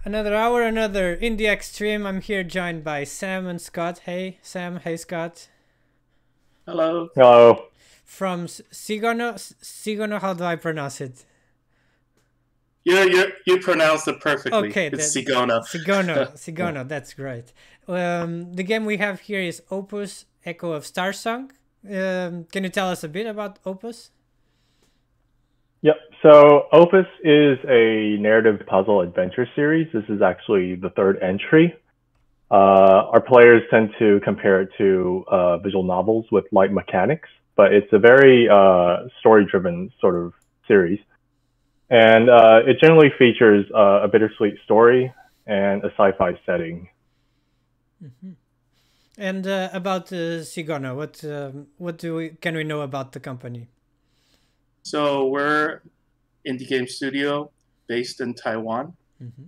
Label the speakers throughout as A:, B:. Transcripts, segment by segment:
A: Another hour, another Indie Extreme. I'm here joined by Sam and Scott. Hey, Sam. Hey, Scott.
B: Hello.
C: Hello.
A: From Sigono. Sigono, how do I pronounce it?
B: You pronounced it perfectly.
A: Okay,
B: It's
A: that
B: Sigona.
A: Sigono.
C: Yeah.
A: Sigono, that's great. The game we have here is Opus Echo of Starsong. Can you tell us a bit about Opus?
C: Yep. So Opus is a narrative puzzle adventure series. This is actually the third entry. Our players tend to compare it to visual novels with light mechanics, but it's a very story-driven sort of series. And it generally features a bittersweet story and a sci-fi setting.
A: Mm-hmm. And about Sigono, what can we know about the company?
B: So we're indie game studio based in Taiwan,
A: Mm-hmm.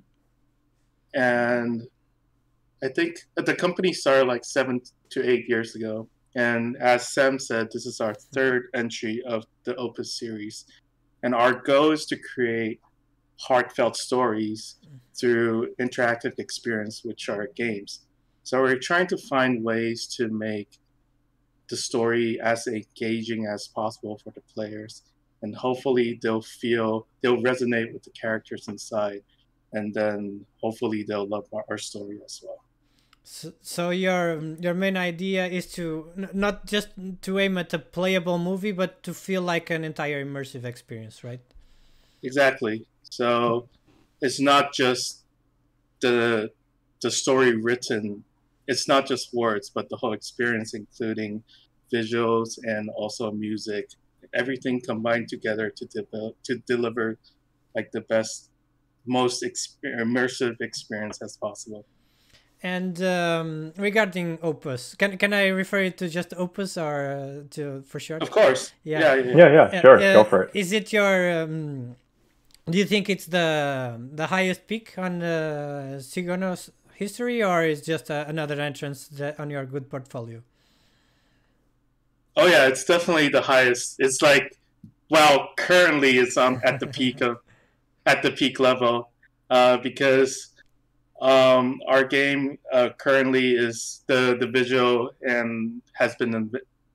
B: and I think the company started like 7 to 8 years ago. And as Sam said, this is our third entry of the Opus series, and our goal is to create heartfelt stories through interactive experience, which are games. So we're trying to find ways to make the story as engaging as possible for the players, and hopefully they'll resonate with the characters inside, and then hopefully they'll love our story as well.
A: So your main idea is to not just to aim at a playable movie, but to feel like an entire immersive experience, right?
B: Exactly. So it's not just the the story written. It's not just words, but the whole experience, including visuals and also music, everything combined together to deliver like the best, most immersive experience as possible.
A: And regarding Opus, can I refer it to just Opus or to for short?
B: Of course,
A: Yeah.
B: yeah, yeah, yeah.
C: Yeah, sure, go for it.
A: Is it your? Do you think it's the highest peak on Sigono's history, or is just another entrance on your good portfolio?
B: Oh yeah, it's definitely the highest. It's like, well, currently it's on at the peak level, because our game currently is the visual and has been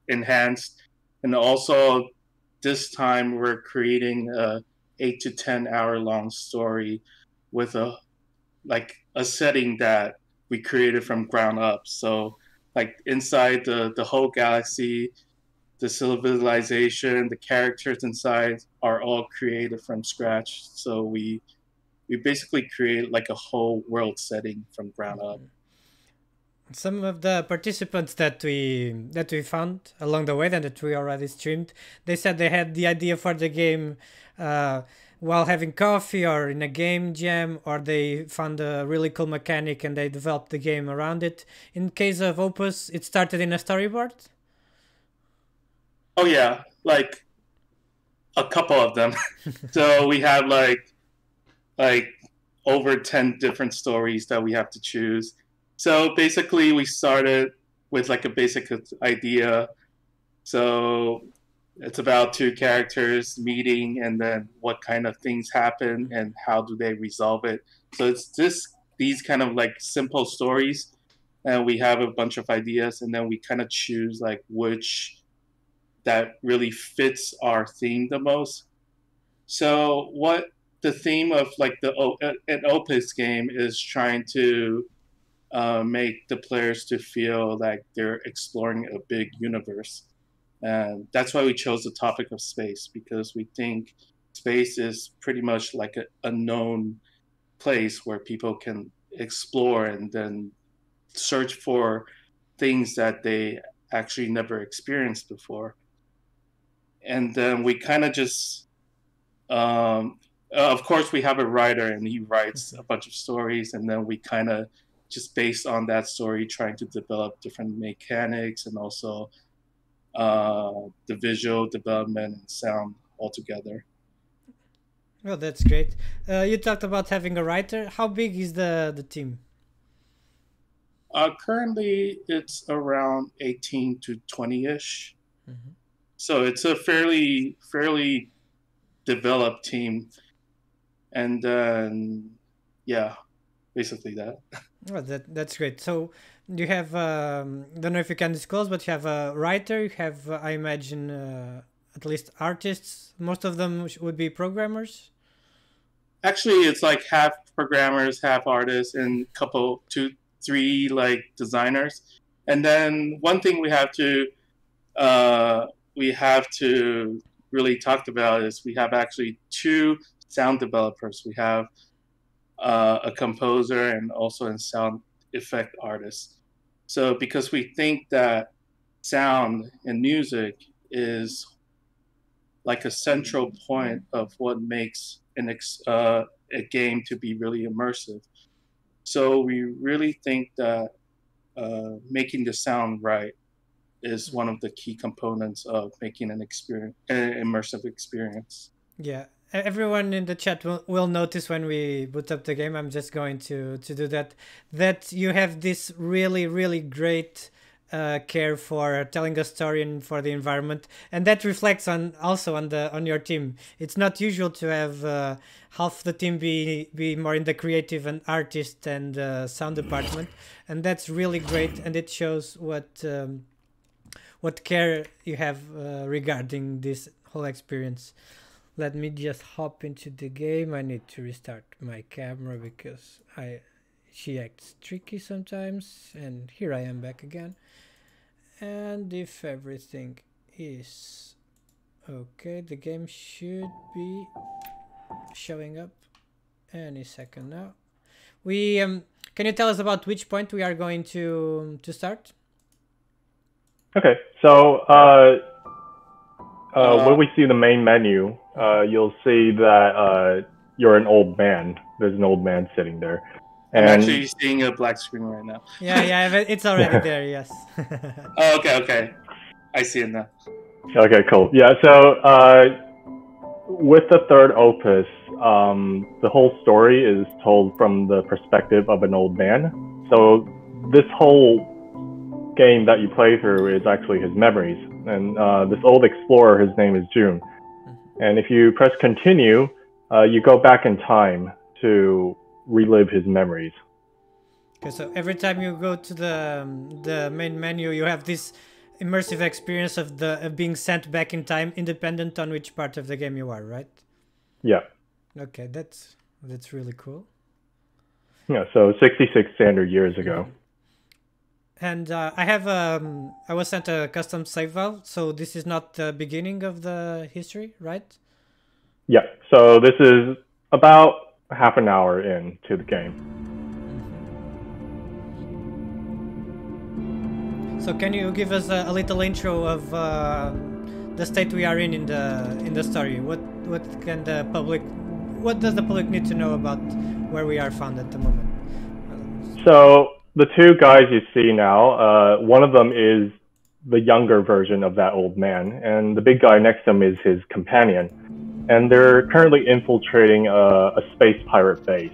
B: enhanced, and also this time we're creating a 8 to 10 hour long story with a setting that we created from ground up. So like inside the whole galaxy, the civilization, the characters inside are all created from scratch. So we basically create like a whole world setting from ground up.
A: Some of the participants that we found along the way and that we already streamed, they said they had the idea for the game uh, while having coffee or in a game jam, or they found a really cool mechanic and they developed the game around it. In case of Opus, it started in a storyboard.
B: Oh yeah, like a couple of them. So we have like over 10 different stories that we have to choose. So basically we started with like a basic idea. So it's about two characters meeting and then what kind of things happen and how do they resolve it. So it's just these kind of like simple stories, and we have a bunch of ideas, and then we kind of choose like which that really fits our theme the most. So what the theme of like an Opus game is trying to make the players to feel like they're exploring a big universe, and that's why we chose the topic of space, because we think space is pretty much like a known place where people can explore and then search for things that they actually never experienced before. And then we kind of just of course we have a writer and he writes a bunch of stories, and then we kind of just based on that story trying to develop different mechanics and also the visual development and sound altogether.
A: Well, that's great. You talked about having a writer. How big is the team?
B: Currently it's around 18 to 20ish,
A: Mm-hmm.
B: so it's a fairly developed team. And then yeah. basically that.
A: Oh, that's great. So you have don't know if you can disclose, but you have a writer. You have I imagine at least artists. Most of them would be programmers.
B: Actually, it's like half programmers, half artists, and couple, two, three like designers. And then one thing uh, we have to really talk about is we have actually two sound developers. We have a composer and also a sound effect artist. So because we think that sound and music is like a central point of what makes a game to be really immersive. So we really think that making the sound right is one of the key components of making an immersive experience.
A: Yeah, everyone in the chat will notice when we boot up the game. I'm just going to do that. That you have this really great care for telling a story and for the environment, and that reflects on also on your team. It's not usual to have half the team be more in the creative and artist and sound department, and that's really great. And it shows what care you have regarding this whole experience. Let me just hop into the game. I need to restart my camera because she acts tricky sometimes. And here I am back again. And if everything is okay, the game should be showing up any second now. We can you tell us about which point we are going to start?
C: Okay, so when we see the main menu, you'll see that you're an old man. There's an old man sitting there.
B: I'm actually seeing a black screen right now.
A: Yeah, it's already there, yes.
B: Oh, okay. I see it now.
C: Okay, cool. Yeah, so with the third opus, the whole story is told from the perspective of an old man. So this whole game that you play through is actually his memories. And this old explorer, his name is June. And if you press continue, you go back in time to relive his memories.
A: Okay, so every time you go to the main menu, you have this immersive experience of being sent back in time, independent on which part of the game you are, right?
C: Yeah.
A: Okay, that's really cool.
C: Yeah, so 66 standard years ago.
A: And I was sent a custom save file, so this is not the beginning of the history, right?
C: Yeah, so this is about half an hour into the game.
A: So can you give us a little intro of the state we are in the story? What does the public need to know about where we are found at the moment?
C: So the two guys you see now, one of them is the younger version of that old man, and the big guy next to him is his companion. And they're currently infiltrating a space pirate base.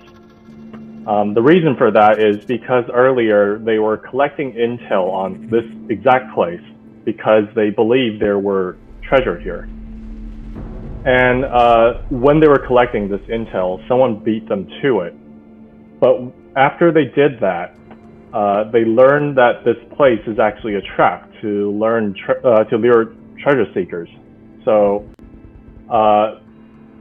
C: The reason for that is because earlier they were collecting intel on this exact place because they believed there were treasure here. And when they were collecting this intel, someone beat them to it. But after they did that, they learned that this place is actually a trap to lure treasure seekers. So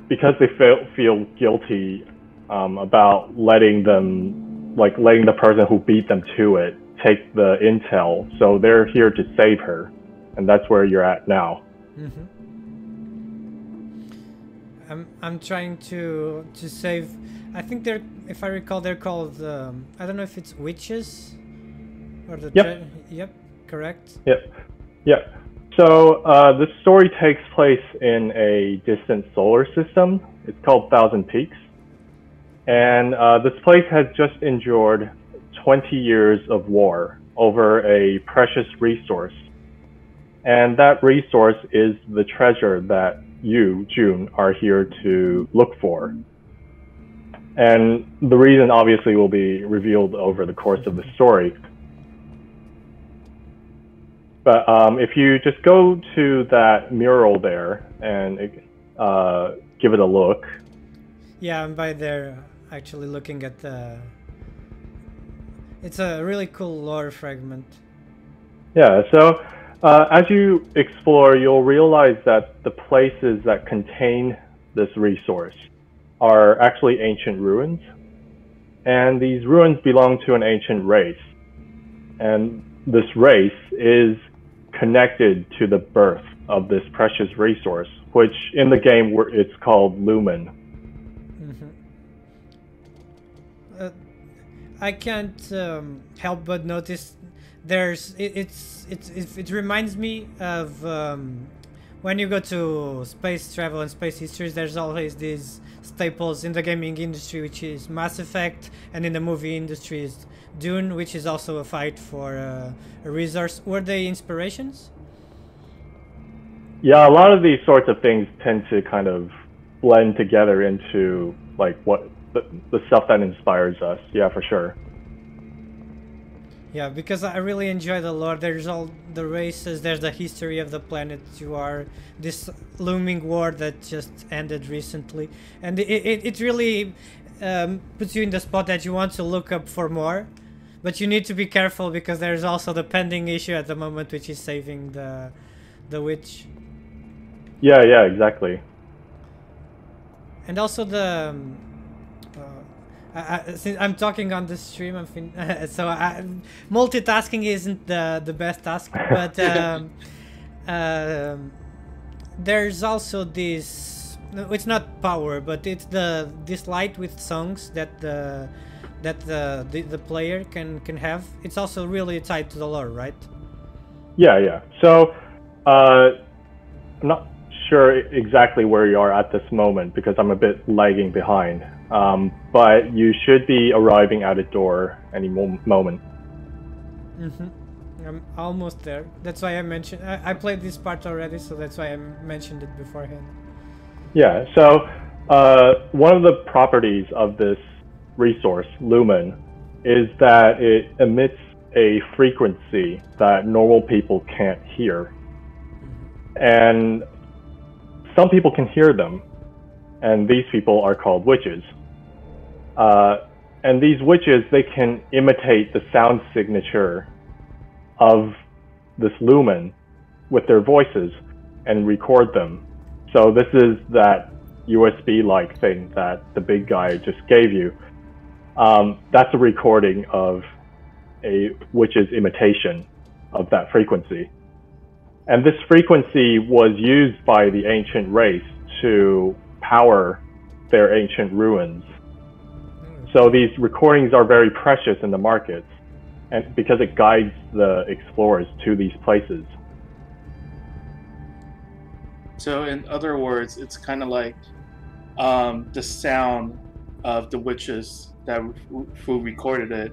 C: because they feel guilty about letting the person who beat them to it take the intel, so they're here to save her, and that's where you're at now.
A: Mm-hmm. I'm trying to save. I think they're, if I recall, they're called. I don't know if it's witches, or the. Yep. Correct.
C: Yep. So the story takes place in a distant solar system. It's called Thousand Peaks. And this place has just endured 20 years of war over a precious resource. And that resource is the treasure that you, June, are here to look for. And the reason obviously will be revealed over the course of the story. But if you just go to that mural there and give it a look.
A: Yeah, I'm by there actually looking at the It's a really cool lore fragment.
C: Yeah, so as you explore, you'll realize that the places that contain this resource are actually ancient ruins. And these ruins belong to an ancient race. And this race is connected to the birth of this precious resource, which in the game it's called Lumen.
A: I can't help but notice it reminds me of when you go to space travel and space histories. There's always these staples in the gaming industry, which is Mass Effect, and in the movie industry is Dune, which is also a fight for a resource. Were they inspirations?
C: Yeah, a lot of these sorts of things tend to kind of blend together into like what the stuff that inspires us. Yeah, for sure.
A: Yeah, because I really enjoy the lore. There's all the races, there's the history of the planet you are, this looming war that just ended recently. And it really puts you in the spot that you want to look up for more. But you need to be careful because there's also the pending issue at the moment, which is saving the witch.
C: Yeah, exactly.
A: And also the... since I'm talking on the stream, so multitasking isn't the best task, but there's also this. It's not power, but it's this light with songs that the player can have. It's also really tied to the lore, right?
C: Yeah. So I'm not sure exactly where you are at this moment because I'm a bit lagging behind. But you should be arriving at a door any moment.
A: I'm almost there. That's why I mentioned I played this part already, so that's why I mentioned it beforehand.
C: Yeah, so one of the properties of this resource, Lumen, is that it emits a frequency that normal people can't hear. And some people can hear them, and these people are called witches. And these witches, they can imitate the sound signature of this lumen with their voices and record them. So this is that USB-like thing that the big guy just gave you. That's a recording of a witch's imitation of that frequency. And this frequency was used by the ancient race to power their ancient ruins. So these recordings are very precious in the markets, and because it guides the explorers to these places.
B: So in other words, it's kind of like the sound of the witches who recorded it.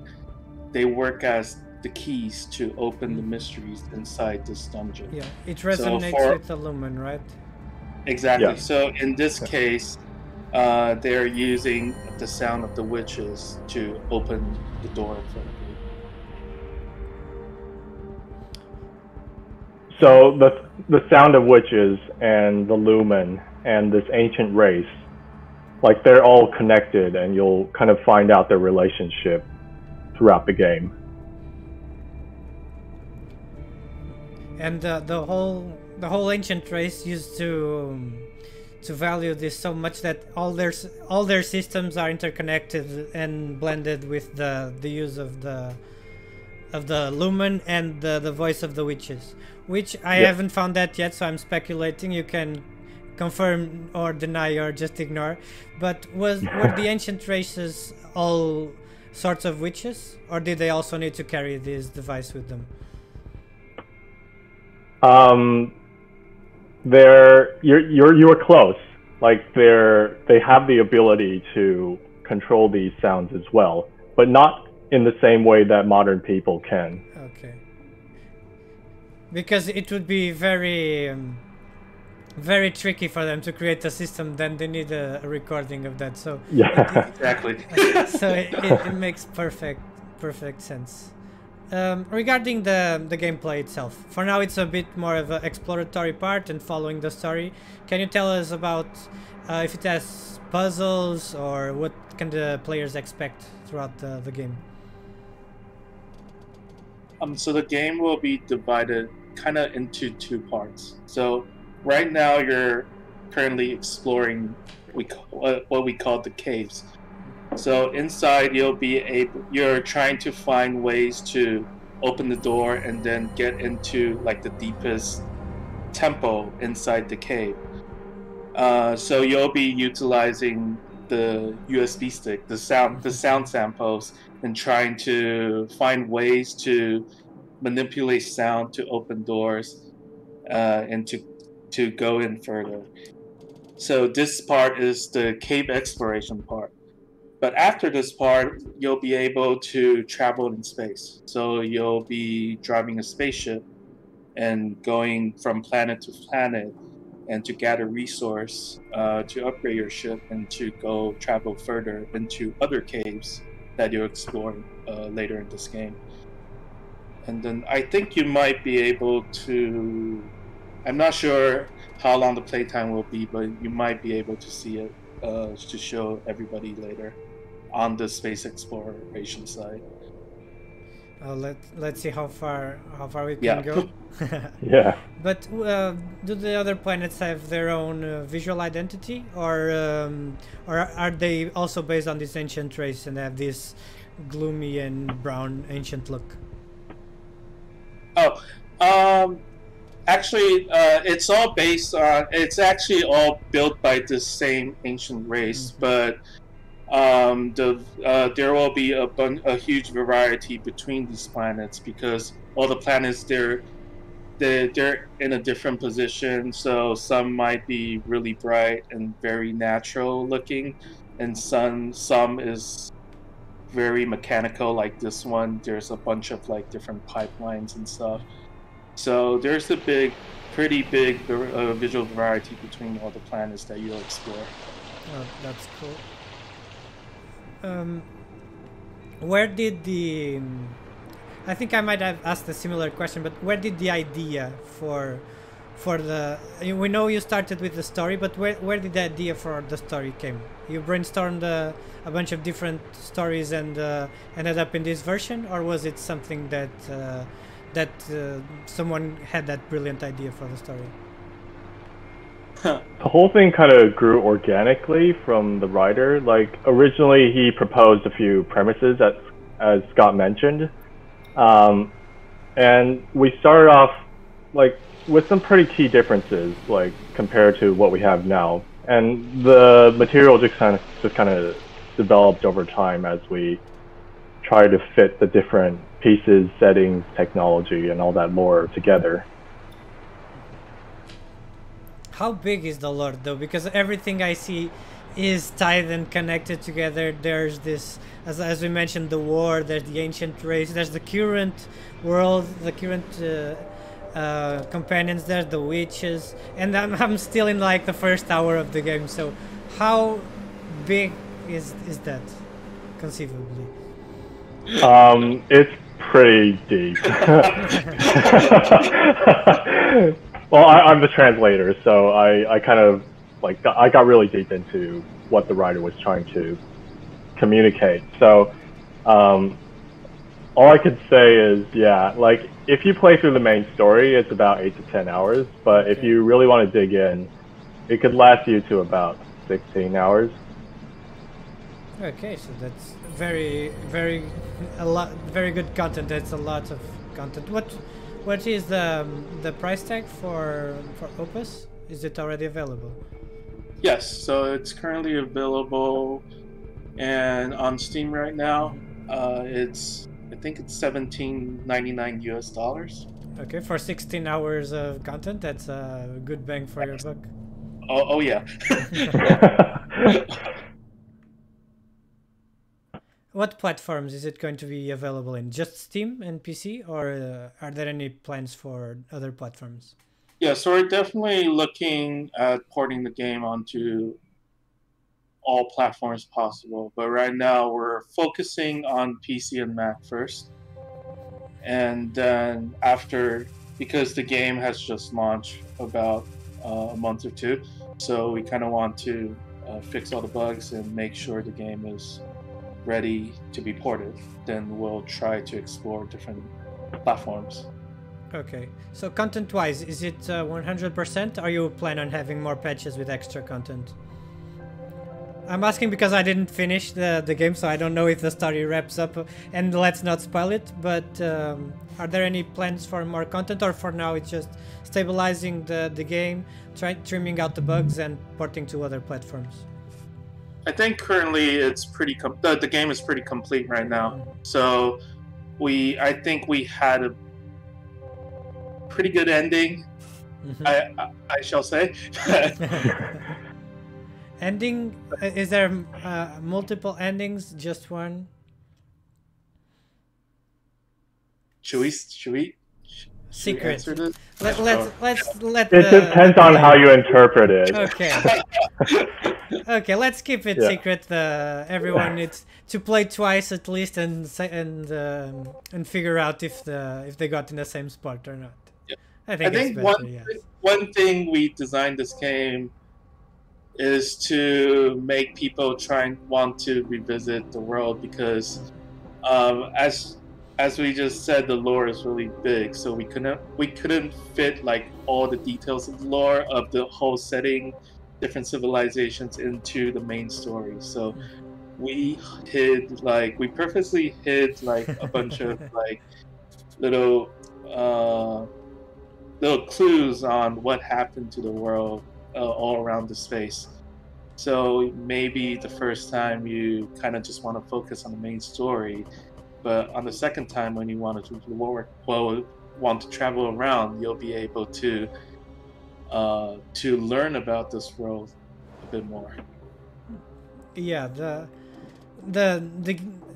B: They work as the keys to open the mysteries inside this dungeon.
A: Yeah, it resonates with the lumen, right?
B: Exactly.
C: Yeah.
B: So in this case, they're using the sound of the witches to open the door in front of you.
C: So the sound of witches and the lumen and this ancient race, like they're all connected, and you'll kind of find out their relationship throughout the game.
A: And the whole ancient race used to value this so much that all their systems are interconnected and blended with the use of the lumen and the voice of the witches, which I haven't found that yet, so I'm speculating. You can confirm or deny or just ignore. But were the ancient races all sorts of witches, or did they also need to carry this device with them? You were close. Like they have the ability to control these sounds as well, but not in the same way that modern people can. Okay. Because it would be very very tricky for them to create a system. Then they need a recording of that. So
C: yeah,
B: exactly.
A: So it makes perfect sense. Regarding the gameplay itself, for now it's a bit more of an exploratory part and following the story. Can you tell us about if it has puzzles or what can the players expect throughout the game?
B: So the game will be divided kind of into two parts. So right now you're currently exploring what we call the caves. So inside you're trying to find ways to open the door and then get into like the deepest temple inside the cave. So you'll be utilizing the USB stick, the sound samples, and trying to find ways to manipulate sound to open doors and to go in further. So this part is the cave exploration part. But after this part, you'll be able to travel in space. So you'll be driving a spaceship and going from planet to planet and to gather resource to upgrade your ship and to go travel further into other caves that you're exploring later in this game. And then I think you might be able to, I'm not sure how long the playtime will be, but you might be able to see it to show everybody later on the space exploration side.
A: Let's see how far we can go.
C: Yeah.
A: But do the other planets have their own visual identity, or are they also based on this ancient race and have this gloomy and brown ancient look?
B: Actually, it's all based on. It's actually all built by the same ancient race, but there will be a huge variety between these planets because all the planets they're in a different position. So some might be really bright and very natural looking, and some is very mechanical. Like this one, there's a bunch of like different pipelines and stuff. So there's a pretty big visual variety between all the planets that you'll explore.
A: Oh, that's cool. Where did the... I think I might have asked a similar question, but where did the idea for the... We know you started with the story, but where did the idea for the story came? You brainstormed a bunch of different stories and ended up in this version, or was it something that someone had that brilliant idea for the story?
C: The whole thing kind of grew organically from the writer. Like originally he proposed a few premises as Scott mentioned. And we started off like with some pretty key differences, like compared to what we have now. And the material just kind of developed over time as we try to fit the different pieces, settings, technology, and all that lore together.
A: How big is the lore though? Because everything I see is tied and connected together. There's this, as we mentioned, the war, there's the ancient race, there's the current world, the current companions, there's the witches, and I'm still in like the first hour of the game, so how big is that, conceivably?
C: It's pretty deep. Well, I'm the translator, so I kind of like I got really deep into what the writer was trying to communicate. So all I could say is, yeah, like if you play through the main story, it's about 8 to 10 hours. But if you really want to dig in, it could last you to about 16 hours.
A: Okay, so that's very good content. That's a lot of content. What is the price tag for Opus? Is it already available?
B: Yes, so it's currently available and on Steam right now. I think it's $17.99 US.
A: Okay, for 16 hours of content, that's a good bang for your buck.
B: Oh yeah.
A: What platforms is it going to be available in? Just Steam and PC, or are there any plans for other platforms?
B: Yeah, so we're definitely looking at porting the game onto all platforms possible. But right now we're focusing on PC and Mac first. And then after, because the game has just launched about a month or two, so we kind of want to fix all the bugs and make sure the game is ready to be ported. Then we'll try to explore different platforms.
A: Okay, so content-wise, is it 100%? Or you plan on having more patches with extra content? I'm asking because I didn't finish the game, so I don't know if the story wraps up, and let's not spoil it, but are there any plans for more content, or for now it's just stabilizing the game, trimming out the bugs, and porting to other platforms?
B: I think currently it's pretty the game is pretty complete right now. So I think we had a pretty good ending. I shall say.
A: Ending? Is there multiple endings? Just one?
B: Should we
A: Secret.
B: answer this?
A: Let's let.
C: It depends on how you interpret it.
A: Okay. Okay, let's keep it secret. Everyone needs to play twice at least and figure out if they got in the same spot or not.
B: Yeah.
A: I think
B: one thing we designed this game is to make people try and want to revisit the world, because as we just said, the lore is really big, so we couldn't fit like all the details of the lore of the whole setting, different civilizations into the main story. So we purposely hid like a bunch of like little clues on what happened to the world all around the space. So maybe the first time you kind of just want to focus on the main story, but on the second time when you want to travel around, you'll be able to learn about this world a bit more.
A: Yeah,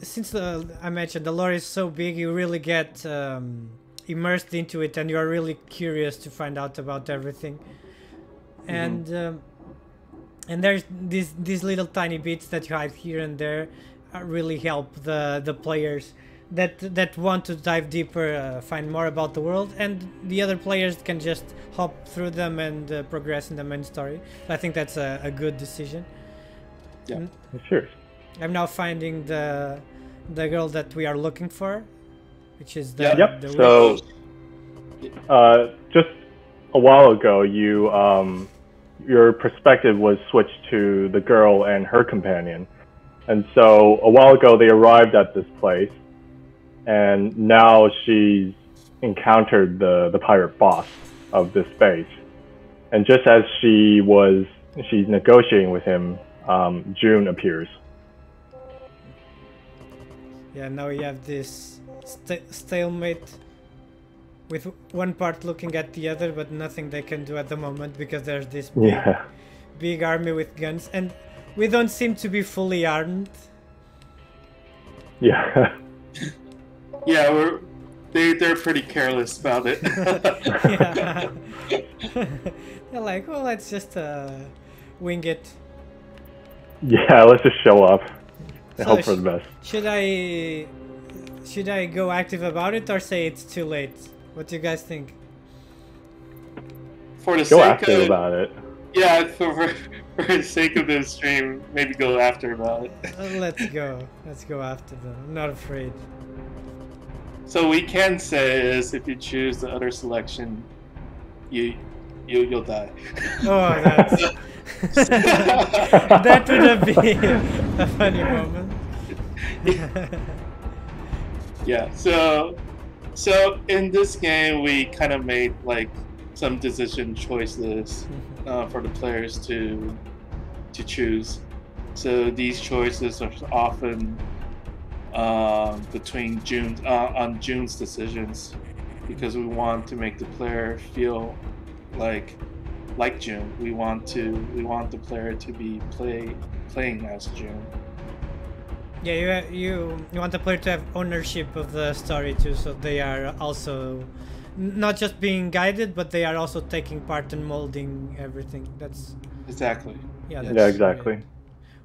A: since I mentioned the lore is so big, you really get immersed into it, and you are really curious to find out about everything. And there's these little tiny bits that you hide here and there really help the players that want to dive deeper, find more about the world, and the other players can just hop through them and progress in the main story. I think that's a good decision.
C: Yeah, sure.
A: I'm now finding the girl that we are looking for, which is
C: so just a while ago, your perspective was switched to the girl and her companion. And so a while ago, they arrived at this place, and now she's encountered the pirate boss of this base. And just as she's negotiating with him, June appears.
A: Yeah, now we have this stalemate with one part looking at the other, but nothing they can do at the moment because there's this big army with guns, and we don't seem to be fully armed.
C: Yeah.
B: Yeah, they're pretty careless about it.
A: Yeah. They're like, well, let's just wing it.
C: Yeah, let's just show up and hope for the best.
A: Should I go active about it or say it's too late? What do you guys think?
B: For the
C: go
B: sake
C: after
B: of,
C: about it.
B: Yeah, for the sake of this stream, maybe go after about it.
A: Let's go. Let's go after them. I'm not afraid.
B: So we can say is if you choose the other selection, you'll die.
A: Oh, that would have been a funny moment.
B: Yeah. So in this game, we kind of made like some decision choices for the players to choose. So these choices are often between June's decisions, because we want to make the player feel like June. We want the player to be playing as June.
A: Yeah, you want the player to have ownership of the story too, so they are also not just being guided, but they are also taking part in molding everything. That's
B: exactly.
A: Yeah,
C: exactly.
A: Great.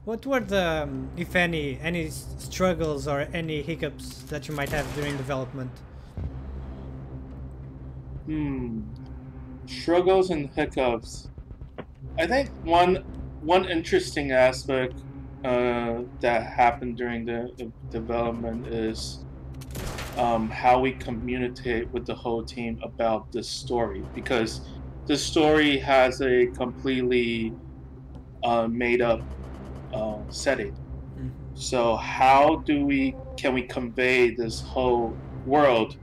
A: What were the, if any struggles or any hiccups that you might have during development?
B: Struggles and hiccups. I think one interesting aspect that happened during the development is how we communicate with the whole team about this story, because the story has a completely made up setting. So how can we convey this whole world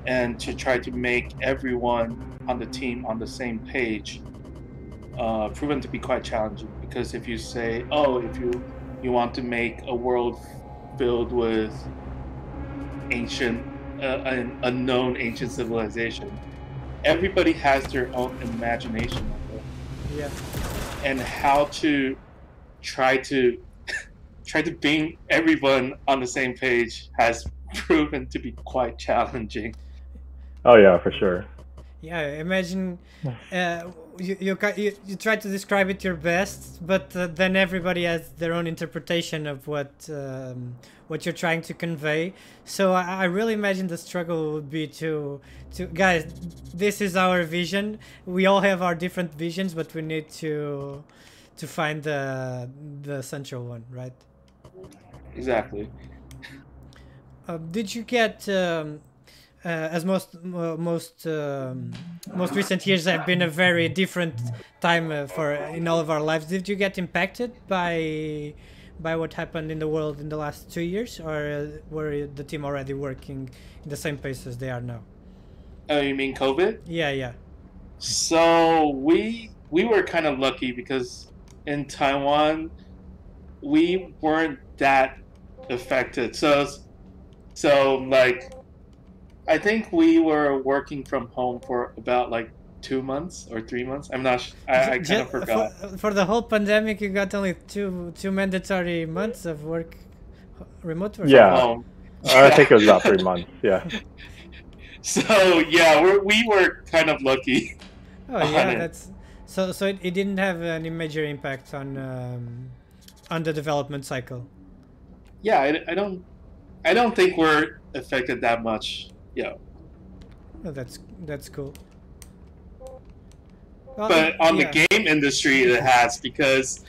B: and to try to make everyone on the team on the same page? Proven to be quite challenging, because if you say, oh, if you want to make a world filled with ancient, an unknown ancient civilization, everybody has their own imagination of it.
A: Yeah.
B: And how to try to bring everyone on the same page has proven to be quite challenging.
C: Oh yeah, for sure.
A: Yeah, imagine you try to describe it your best, but then everybody has their own interpretation of what you're trying to convey. So I really imagine the struggle would be to guys, this is our vision. We all have our different visions, but we need to find the central one, right?
B: Exactly.
A: Did you get as most recent years have been a very different time for in all of our lives. Did you get impacted by what happened in the world in the last 2 years, or were the team already working in the same pace as they are now?
B: Oh, you mean COVID?
A: Yeah.
B: So we were kind of lucky, because in Taiwan we weren't that affected. So like, I think we were working from home for about like 2 months or 3 months. I'm not. I kind of forgot.
A: For the whole pandemic, you got only two mandatory months of work, remote work.
C: Yeah, I think it was about 3 months. Yeah.
B: So yeah, we were kind of lucky.
A: Oh yeah, that's so it didn't have any major impact on the development cycle.
B: Yeah, I don't think we're affected that much. Yeah.
A: Oh, that's cool.
B: Well, but on the game industry, it has, because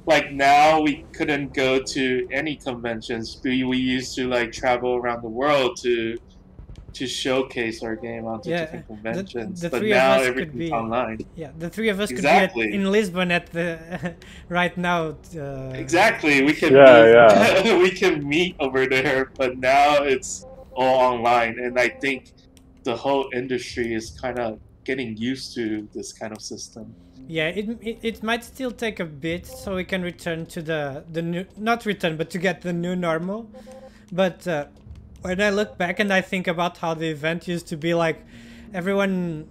B: like now we couldn't go to any conventions. We used to like travel around the world to showcase our game onto different conventions. But now everything's online.
A: Yeah, the three of us could be in Lisbon at the right now.
B: Exactly, we can we can meet over there, but now it's all online, and I think the whole industry is kind of getting used to this kind of system.
A: Yeah, it might still take a bit so we can return to the new, not return, but to get the new normal. But when I look back and I think about how the event used to be, like everyone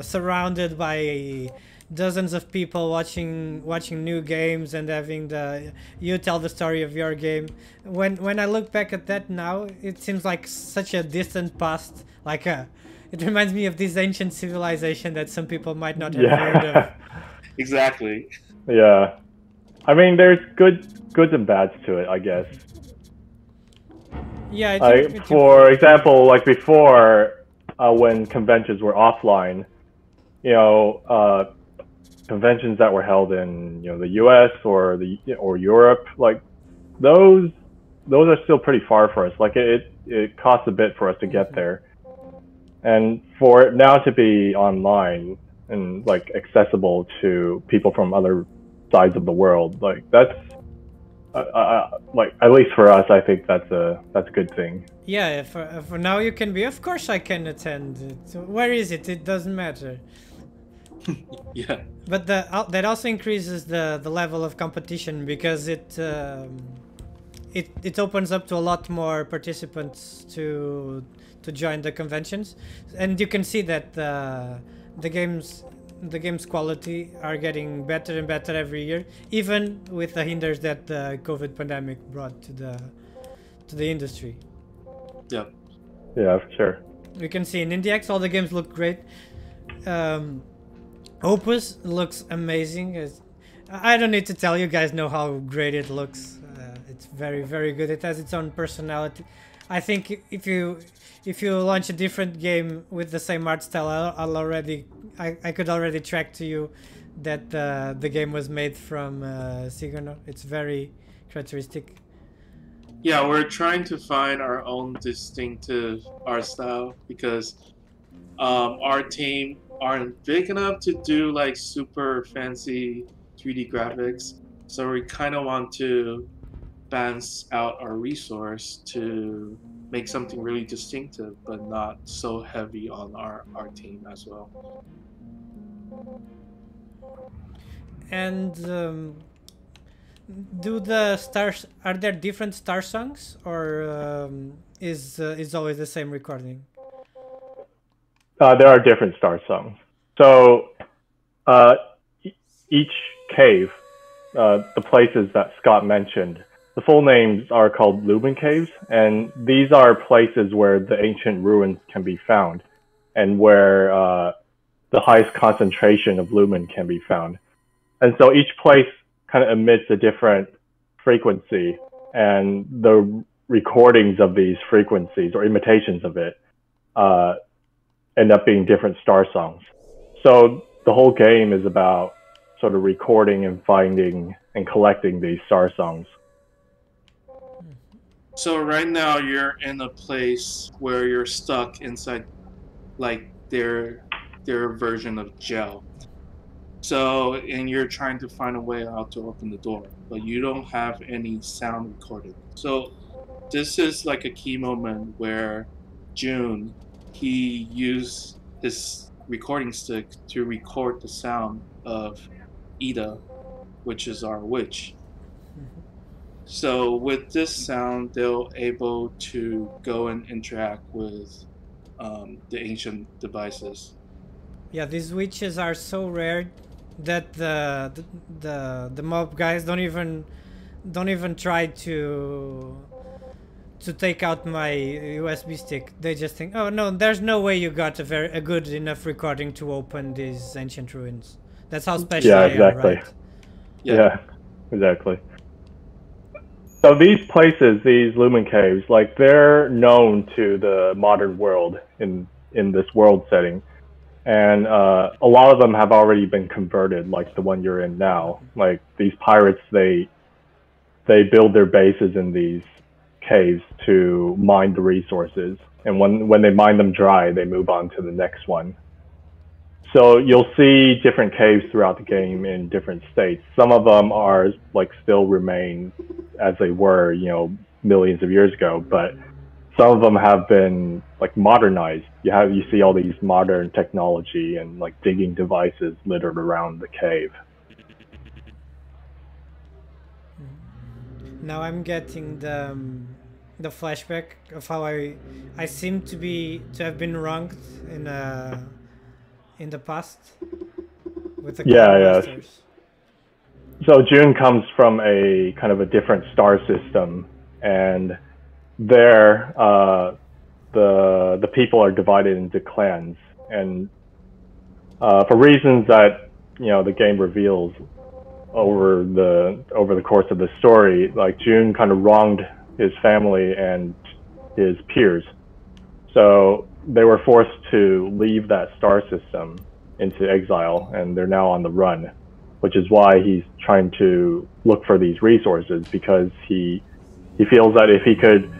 A: surrounded by dozens of people watching new games and having you tell the story of your game. When I look back at that now, it seems like such a distant past. Like it reminds me of this ancient civilization that some people might not have heard of.
B: Exactly.
C: Yeah, I mean, there's goods and bads to it, I guess.
A: Yeah,
C: for example, like before, when conventions were offline, conventions that were held in the U.S. or Europe, like those are still pretty far for us. Like it costs a bit for us to get there, and for it now to be online and like accessible to people from other sides of the world, like that's like, at least for us, I think that's a good thing.
A: Yeah, for now you can be. Of course, I can attend. So where is it? It doesn't matter.
B: Yeah.
A: But that also increases the level of competition, because it opens up to a lot more participants to join the conventions, and you can see that the game's quality are getting better and better every year, even with the hinders that the COVID pandemic brought to the industry.
B: Yeah.
C: Yeah, for sure.
A: We can see in IndieX all the games look great. Opus looks amazing. I don't need to tell you guys know how great it looks. It's very, very good. It has its own personality. I think if you launch a different game with the same art style, I could already track to you that the game was made from Sigurno. It's very characteristic.
B: Yeah, we're trying to find our own distinctive art style because our team aren't big enough to do like super fancy 3D graphics. So we kind of want to balance out our resource to make something really distinctive, but not so heavy on our team as well.
A: And do the stars, are there different star songs, or is always the same recording?
C: There are different star songs. So uh, each cave, the places that Scott mentioned, the full names are called Lumen Caves, and these are places where the ancient ruins can be found, and where the highest concentration of lumen can be found. And so each place kind of emits a different frequency, and the recordings of these frequencies or imitations of it uh, end up being different star songs. So the whole game is about sort of recording and finding and collecting these star songs.
B: So right now you're in a place where you're stuck inside like their version of gel. So and you're trying to find a way out to open the door, but you don't have any sound recorded. So this is like a key moment where June he used his recording stick to record the sound of Ida, which is our witch. So with this sound, they're able to go and interact with the ancient devices.
A: Yeah, these witches are so rare that the mob guys don't even try to take out my USB stick. They just think, oh no, there's no way you got a good enough recording to open these ancient ruins. That's how special
C: Yeah,
A: they are,
C: exactly.
A: right?
C: Yeah, exactly. So these places, these lumen caves, like they're known to the modern world in this world setting, and a lot of them have already been converted, like the one you're in now. Like these pirates, they build their bases in these caves to mine the resources, and when they mine them dry, they move on to the next one. So you'll see different caves throughout the game in different states. Some of them are like still remain as they were, millions of years ago, but some of them have been like modernized. You see all these modern technology and like digging devices littered around the cave.
A: Now I'm getting the flashback of how I seem to have been wronged in the past with the
C: Yeah, yeah.
A: Cloudmasters.
C: So June comes from a kind of a different star system, and there the people are divided into clans, and for reasons that the game reveals over the course of the story, like June kind of wronged his family and his peers, so they were forced to leave that star system into exile, and they're now on the run, which is why he's trying to look for these resources, because he feels that if he could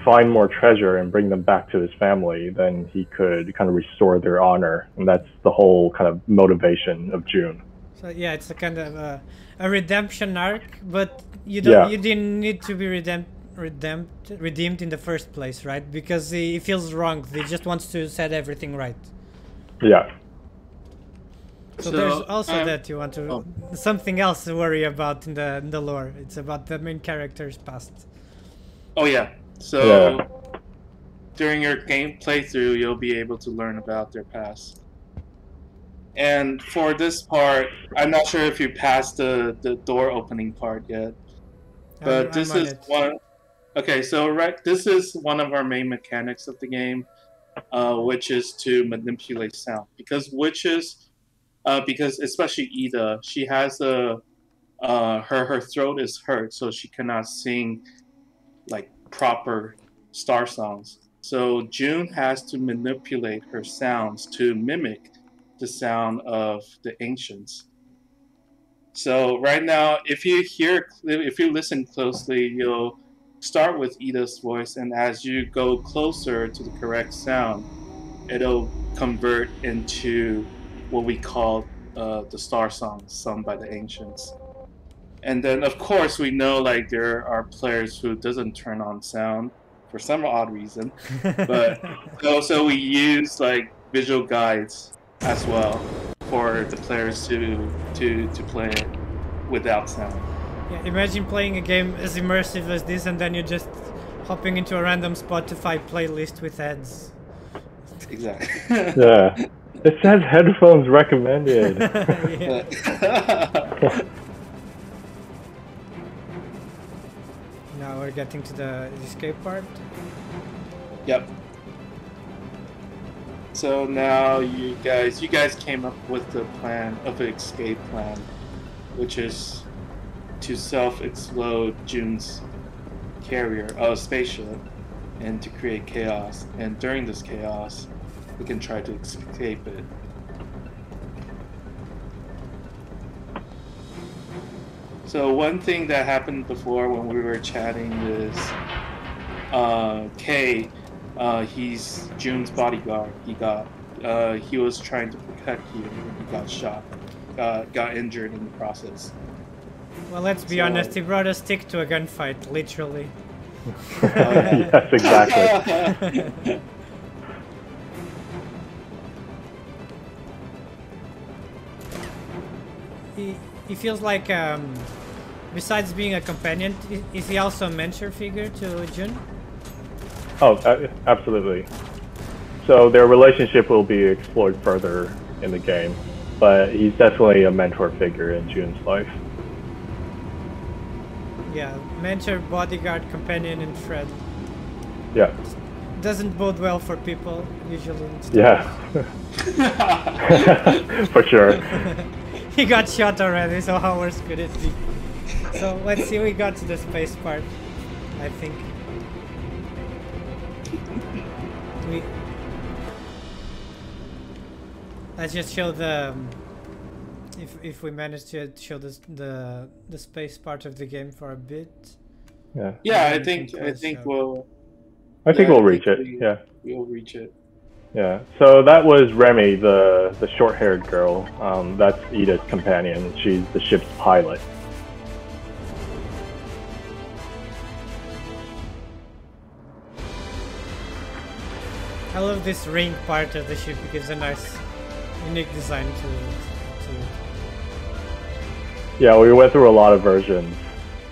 C: find more treasure and bring them back to his family, then he could kind of restore their honor, and that's the whole kind of motivation of June.
A: So yeah, it's a kind of a redemption arc, but
C: Yeah.
A: you didn't need to be redeemed in the first place, right? Because he feels wronged. He just wants to set everything right.
C: Yeah.
A: So there's also
B: I'm-
A: that you want to something else to worry about in the lore. It's about the main character's past.
B: Oh yeah. So
C: Yeah.
B: during your game playthrough, you'll be able to learn about their past. And for this part, I'm not sure if you passed the door opening part yet, but this
A: I'm on
B: is
A: it.
B: one. Okay, so this is one of our main mechanics of the game, which is to manipulate sound. Because witches, because especially Ida, she has her throat is hurt, so she cannot sing like proper star songs. So June has to manipulate her sounds to mimic the sound of the ancients. So right now, if you listen closely, start with Edith's voice, and as you go closer to the correct sound, it'll convert into what we call the Starsong sung by the ancients. And then, of course, we know like there are players who doesn't turn on sound for some odd reason, but also we use like visual guides as well for the players to play it without sound.
A: Yeah, imagine playing a game as immersive as this, and then you're just hopping into a random Spotify playlist with ads.
B: Exactly.
C: Yeah. It says headphones recommended.
A: Now we're getting to the escape part.
B: Yep. So now you guys came up with the plan of an escape plan, which is to self-explode June's carrier, spaceship, and to create chaos. And during this chaos, we can try to escape it. So one thing that happened before when we were chatting is Kay, he's June's bodyguard. He was trying to protect you and he got shot, got injured in the process.
A: Well, let's be honest, he brought a stick to a gunfight, literally.
C: Yes, exactly.
A: He feels like, besides being a companion, is he also a mentor figure to June?
C: Oh, absolutely. So their relationship will be explored further in the game, but he's definitely a mentor figure in June's life.
A: Yeah, mentor, bodyguard, companion, and friend.
C: Yeah.
A: Doesn't bode well for people, usually.
C: Yeah. For sure.
A: He got shot already, so how worse could it be? So let's see, we got to the space part, I think. Let's just show the if we manage to show the space part of the game for a bit.
C: Yeah.
B: Yeah, I think we'll
C: reach it. Yeah.
B: We'll reach it.
C: Yeah. So that was Remy, the short-haired girl. That's Edith's companion. She's the ship's pilot.
A: I love this ring part of the ship because it's a nice, unique design to it.
C: Yeah, we went through a lot of versions,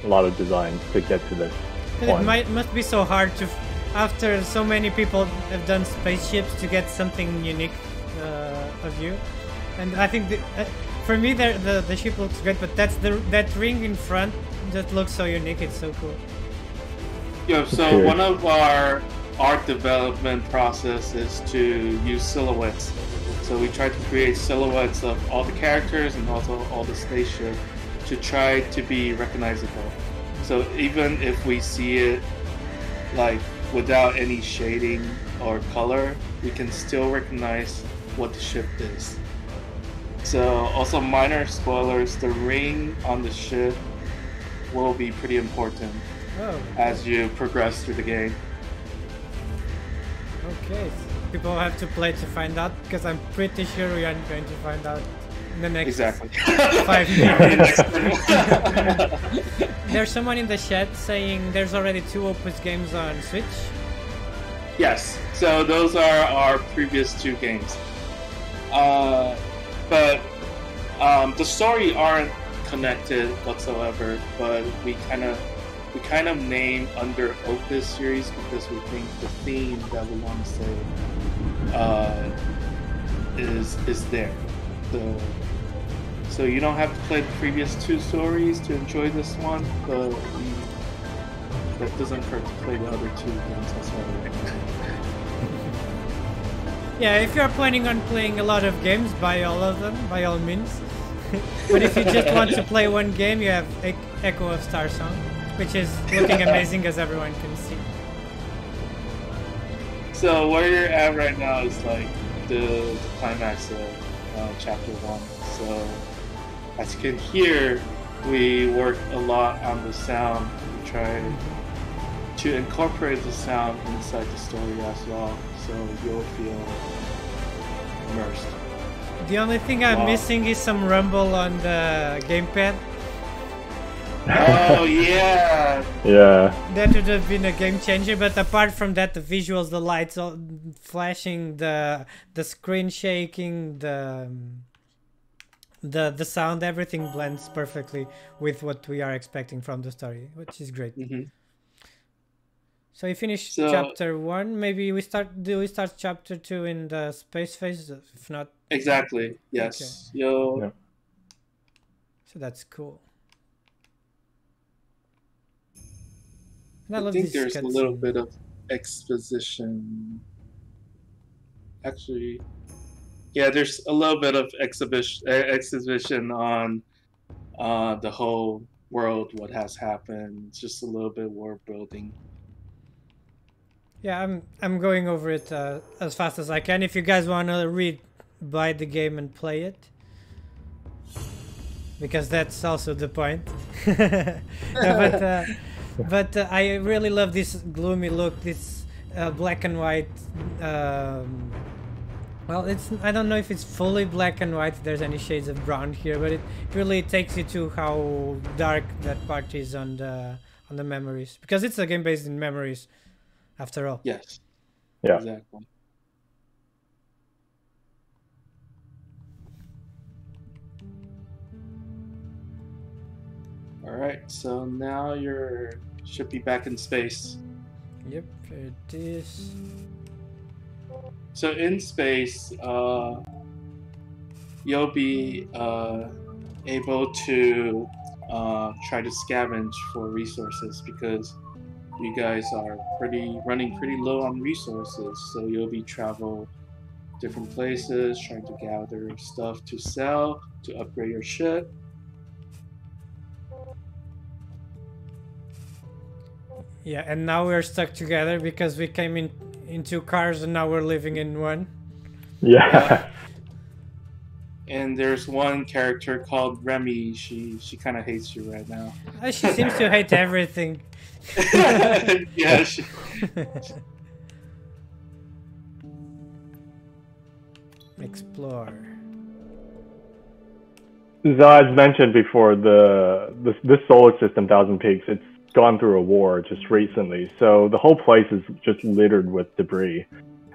C: a lot of designs to get to this point.
A: It must be so hard to, after so many people have done spaceships, to get something unique of you. And I think for me, the ship looks great, but that ring in front that looks so unique. It's so cool.
B: Yeah. So one of our art development process is to use silhouettes. So we try to create silhouettes of all the characters and also all the spaceship to try to be recognizable. So even if we see it like without any shading or color, we can still recognize what the ship is. So also minor spoilers, the ring on the ship will be pretty important as you progress through the game.
A: Okay, so people have to play to find out, because I'm pretty sure we aren't going to find out in the next 5 minutes. There's someone in the chat saying there's already 2 Opus games on Switch.
B: Yes, so those are our previous 2 games. But the story aren't connected whatsoever, but we kind of name under Opus series because we think the theme that we want to say is there. So you don't have to play the previous 2 stories to enjoy this one, but that doesn't hurt to play the other 2 games as well, right?
A: Yeah, if you're planning on playing a lot of games, buy all of them, by all means. But if you just want to play one game, you have Echo of Starsong, which is looking amazing, as everyone can see.
B: So where you're at right now is like the climax of chapter 1. So as you can hear, we work a lot on the sound. We try to incorporate the sound inside the story as well, so you'll feel immersed.
A: The only thing I'm missing is some rumble on the gamepad.
B: Oh yeah.
C: Yeah.
A: That would have been a game changer, but apart from that, the visuals, the lights all flashing, the screen shaking, the sound, everything blends perfectly with what we are expecting from the story, which is great. So we finished chapter 1. Maybe we start chapter 2 in the space phase? If not,
B: exactly. Yes.
A: Okay.
B: Yeah.
A: So that's cool.
B: I think there's a little bit of exposition. Actually, yeah, there's a little bit of exposition on the whole world, what has happened. It's just a little bit world building.
A: Yeah, I'm going over it as fast as I can. If you guys want to buy the game and play it, because that's also the point. But I really love this gloomy look, this black and white. Well, I don't know if it's fully black and white. If there's any shades of brown here, but it really takes you to how dark that part is on the memories, because it's a game based in memories, after all.
B: Yes.
C: Yeah.
B: Exactly. All right, so now should be back in space.
A: Yep, it is.
B: So in space, you'll be able to try to scavenge for resources, because you guys are running pretty low on resources. So you'll be travel different places, trying to gather stuff to sell, to upgrade your ship.
A: Yeah, and now we're stuck together because we came in 2 cars and now we're living in 1.
C: Yeah.
B: And there's one character called Remy. She kind of hates you right now.
A: She seems to hate everything.
B: Yeah.
A: Explore.
C: So as mentioned before, this solar system, Thousand Peaks, it's gone through a war just recently. So the whole place is just littered with debris.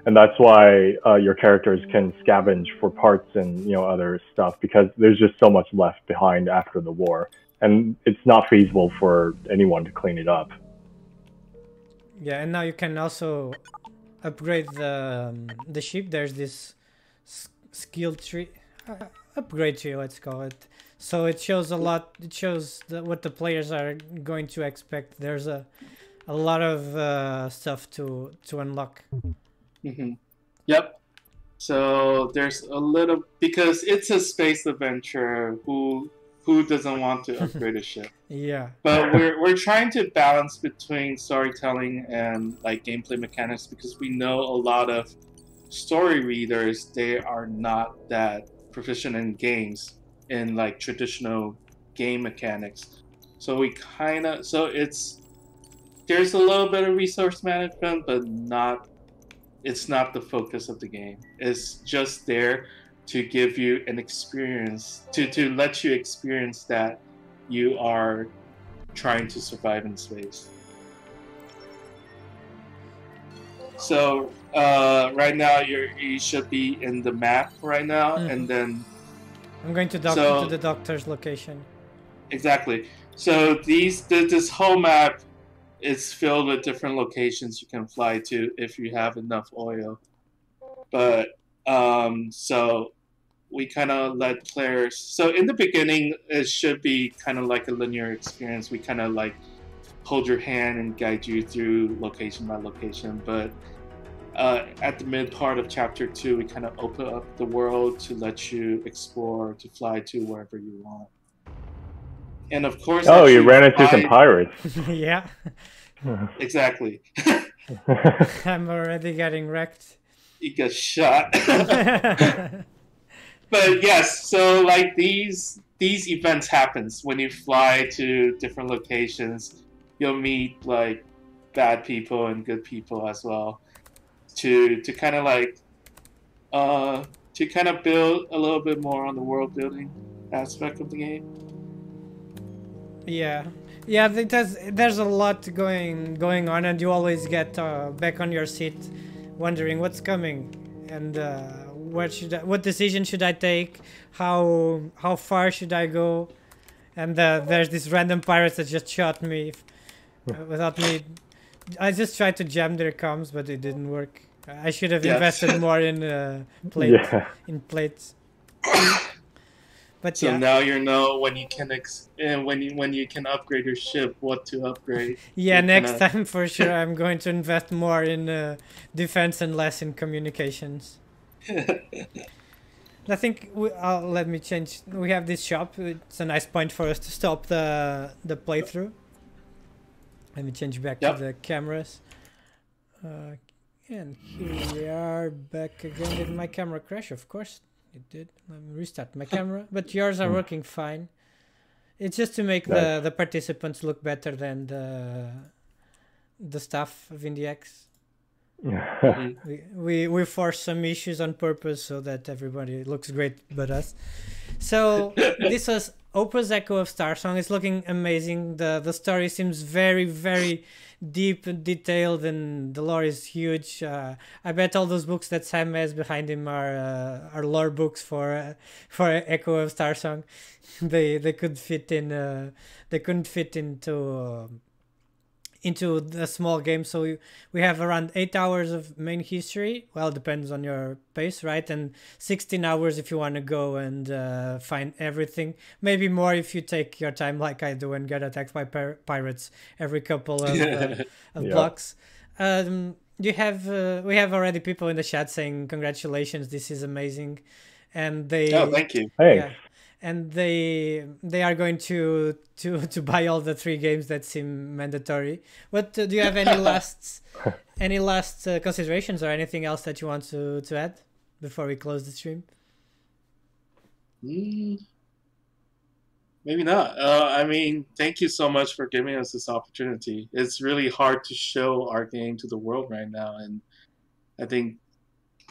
C: And that's why your characters can scavenge for parts and other stuff, because there's just so much left behind after the war. And it's not feasible for anyone to clean it up.
A: Yeah, and now you can also upgrade the ship. There's this skill tree, upgrade tree, let's call it. So it shows a lot. It shows what the players are going to expect. There's a lot of stuff to unlock.
B: Mm-hmm. Yep. So there's a little, because it's a space adventure. Who doesn't want to upgrade a ship?
A: Yeah.
B: But we're trying to balance between storytelling and like gameplay mechanics, because we know a lot of story readers, they are not that proficient in games, in like traditional game mechanics. So there's a little bit of resource management, but it's not the focus of the game. It's just there to give you an experience, to let you experience that you are trying to survive in space. So right now you should be in the map right now, and then
A: I'm going to the doctor's location.
B: Exactly. So this whole map is filled with different locations you can fly to if you have enough oil. But so we kind of let players. So in the beginning, it should be kind of like a linear experience. We kind of like hold your hand and guide you through location by location. But at the mid part of chapter 2, we kind of open up the world to let you explore, to fly to wherever you want. And of course,
C: you ran into some pirates.
A: Yeah.
B: Exactly.
A: I'm already getting wrecked.
B: You get shot. But yes, so like these events happens when you fly to different locations. You'll meet like bad people and good people as well, to kind of like to kind of build a little bit more on the world building aspect of the game.
A: Yeah, yeah. There's a lot going on, and you always get back on your seat, wondering what's coming, and what decision should I take, how far should I go, and there's this random pirates that just shot me without me. I just tried to jam their comms, but it didn't work. I should have invested more in plates. But
B: so now you know when you can when you can upgrade your ship, what to upgrade.
A: Yeah, next time for sure I'm going to invest more in defense and less in communications. I think let me change. We have this shop. It's a nice point for us to stop the playthrough. Let me change back to the cameras. And here we are back again. Did my camera crash? Of course it did. Let me restart my camera. But yours are working fine. It's just to make the participants look better than the staff of IndieX. we force some issues on purpose so that everybody looks great but us. So this was Opus Echo of Starsong. It's looking amazing. The story seems very, very deep and detailed, and the lore is huge. I bet all those books that Sam has behind him are lore books for Echo of Starsong. They could fit in. They couldn't fit into the small game, so we have around 8 hours of main history. Well, it depends on your pace, right? And 16 hours if you want to go and find everything. Maybe more if you take your time like I do and get attacked by pirates every couple of blocks. We have already people in the chat saying congratulations, this is amazing, and they
B: thank you.
C: Hey.
A: And they are going to buy all the 3 games that seem mandatory. But do you have any last considerations or anything else that you want to add before we close the stream?
B: Maybe not. I mean, thank you so much for giving us this opportunity. It's really hard to show our game to the world right now, and I think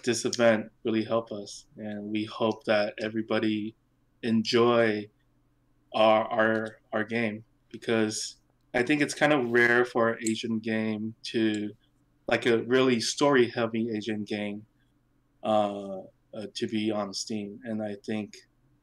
B: this event really helped us, and we hope that everybody enjoy our game, because I think it's kind of rare for an Asian game to, like a really story heavy Asian game, to be on Steam, and I think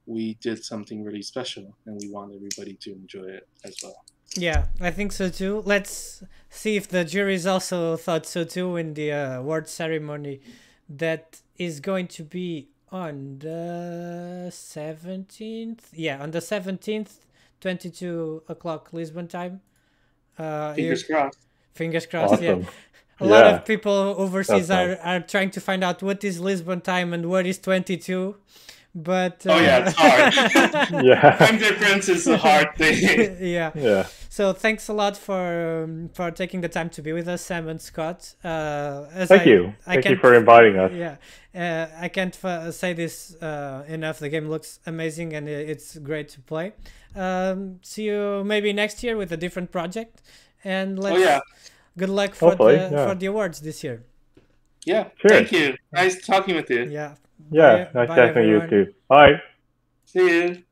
B: we did something really special, and we want everybody to enjoy it as well.
A: Yeah, I think so too. Let's see if the juries also thought so too in the award ceremony that is going to be on the 17th. Yeah, on the 17th, 22 o'clock Lisbon time.
B: Fingers crossed.
A: Fingers crossed,
C: awesome.
A: Yeah. A lot of people overseas are trying to find out what is Lisbon time and what is 22. But
B: it's hard. Time difference is a hard thing.
A: Yeah. So thanks a lot for taking the time to be with us, Sam and Scott. Thank
C: you for inviting us.
A: Yeah, I can't say this enough. The game looks amazing and it's great to play. See you maybe next year with a different project, and good luck for the awards this year.
B: Yeah, sure. Thank you. Nice talking with you.
A: Yeah.
C: Yeah, nice talking to you too. Bye.
B: See you.